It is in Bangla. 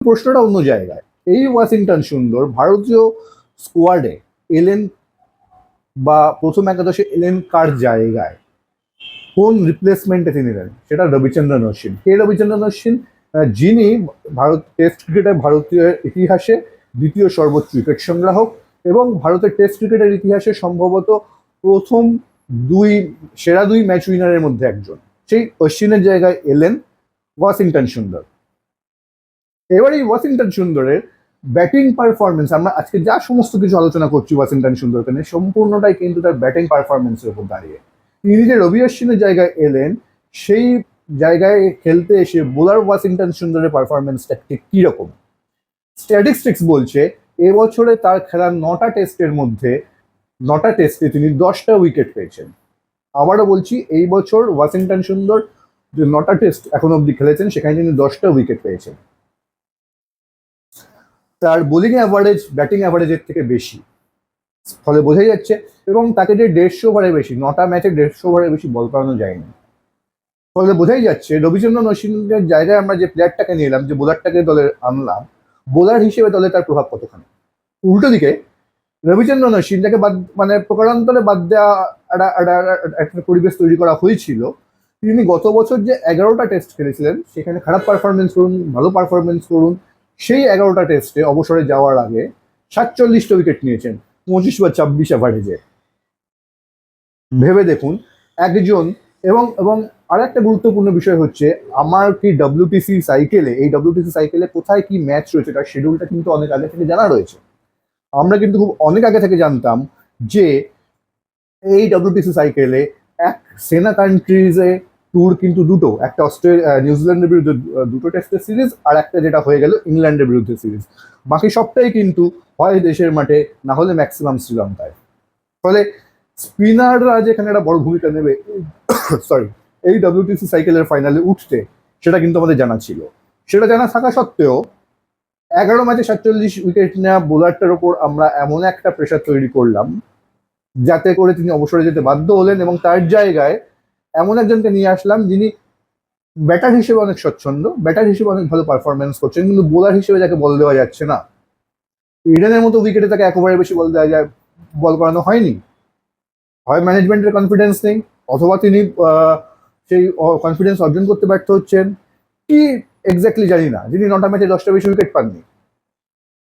প্রশ্নটা অন্য জায়গায়। এই ওয়াশিংটন সুন্দর ভারতীয় স্কোয়াডে এলেন বা প্রথম একাদশে এলেন কার জায়গায়, কোন রিপ্লেসমেন্টে তিনি নেন, সেটা রবিচন্দ্রন অশ্বিন। কে রবিচন্দ্রন অশ্বিন? যিনি ভারত টেস্ট ক্রিকেটে ভারতীয় ইতিহাসে দ্বিতীয় সর্বোচ্চ উইকেট সংগ্রাহক এবং ভারতের টেস্ট ক্রিকেটের ইতিহাসে সম্ভবত প্রথম সেরা দুই ম্যাচ উইনারের মধ্যে একজন। সেই অশ্বিনের জায়গায় এলেন ওয়াশিংটন সুন্দর। এবার এই ওয়াশিংটন সুন্দরের ব্যাটিং পারফরমেন্স, আমরা আজকে যা সমস্ত কিছু আলোচনা করছি ওয়াশিংটন সুন্দরকে নিয়ে, সম্পূর্ণটাই কিন্তু তার ব্যাটিং পারফরমেন্সের উপর দাঁড়িয়ে। তিনি যে রবি অশ্বিনের জায়গায় এলেন, সেই জায়গায় খেলতে এসে বোলার ওয়াশিংটন সুন্দরের পারফরমেন্সটা ঠিক কিরকম? স্ট্যাটিস্টিক্স বলছে এবছরে তার খেলা 9টা টেস্টের মধ্যে 9টা টেস্টে তিনি 10টা উইকেট পেয়েছেন। আবারও বলছি, এই বছর ওয়াশিংটন সুন্দর যে 9টা টেস্ট এখন অব্দি খেলেছেন সেখানে তিনি 10টা উইকেট পেয়েছেন। তার বোলিং অ্যাভারেজ ব্যাটিং অ্যাভারেজের থেকে বেশি, ফলে বোঝাই যাচ্ছে। এবং তাকে যে 150 ওভারের বেশি, 9টা ম্যাচে 150 ওভারের বেশি বল করানো যায়নি, ফলে বোঝাই যাচ্ছে রবিচন্দ্রন অশ্বিনের জায়গায় আমরা যে প্লেয়ারটাকে নিয়ে এলাম, যে বোলারটাকে দলে আনলাম, বোলার হিসেবে দলে তার প্রভাব কতখানি। উল্টো দিকে রবিচন্দ্রন অশ্বিন, যাকে বাদ মানে প্রকারান্তরে বাদ দেওয়া একটা পরিবেশ তৈরি করা হয়েছিল, তিনি গত বছর যে 11টা টেস্ট খেলেছিলেন সেখানে খারাপ পারফরমেন্স করুন ভালো পারফরমেন্স করুন, সেই 11টা টেস্টে অবসরে যাওয়ার আগে 47টা উইকেট নিয়েছেন 25 বা 26 অ্যাভারেজে। ভেবে দেখুন একজন। এবং এবং আর একটা গুরুত্বপূর্ণ বিষয় হচ্ছে, আমার কি ডব্লিউটিসি সাইকেলে, এই ডব্লিউটিসি সাইকেলে কোথায় কি ম্যাচ রয়েছে তার শিডিউলটা কিন্তু অনেক আগে থেকে জানা রয়েছে। আমরা কিন্তু খুব অনেক আগে থেকে জানতাম যে এই ডব্লিউটিসি সাইকেলে এক সেনা কান্ট্রিজে ট্যুর কিন্তু দুটো, একটা নিউজিল্যান্ডের বিরুদ্ধে দুটো টেস্টের সিরিজ, আর একটা যেটা হয়ে গেল ইংল্যান্ডের বিরুদ্ধে সিরিজ। বাকি সবটাই কিন্তু হয় দেশের মাঠে, না হলে ম্যাক্সিমাম শ্রীলঙ্কায়। ফলে স্পিনাররা যেখানে একটা বড় ভূমিকা নেবে সরি এই ডব্লিউটিসি সাইকেলের ফাইনালে উঠতে, সেটা কিন্তু আমাদের জানা ছিল। সেটা জানা থাকা সত্ত্বেও 11 ম্যাচে 47 উইকেট নেওয়া বোলারটার ওপর আমরা এমন একটা প্রেশার তৈরি করলাম যাতে করে তিনি অবসরে যেতে বাধ্য হলেন, এবং তার জায়গায় এমন একজনকে নিয়ে আসলাম যিনি ব্যাটার হিসেবে অনেক স্বচ্ছন্দ, ব্যাটার হিসেবে অনেক ভালো পারফরমেন্স করছেন, কিন্তু বোলার হিসেবে যাকে বল দেওয়া যাচ্ছে না। ইডেনের মতো উইকেটে তাকে 1 ওভারের বেশি বল দেওয়া যায়, বল করানো হয়নি। হয় ম্যানেজমেন্টের কনফিডেন্স নেই, অথবা তিনি সেই কনফিডেন্স অর্জন করতে ব্যর্থ হচ্ছেন, কি এক্স্যাক্টলি জানি না, যিনি 9টা ম্যাচে 10টা বেশি উইকেট পাননি।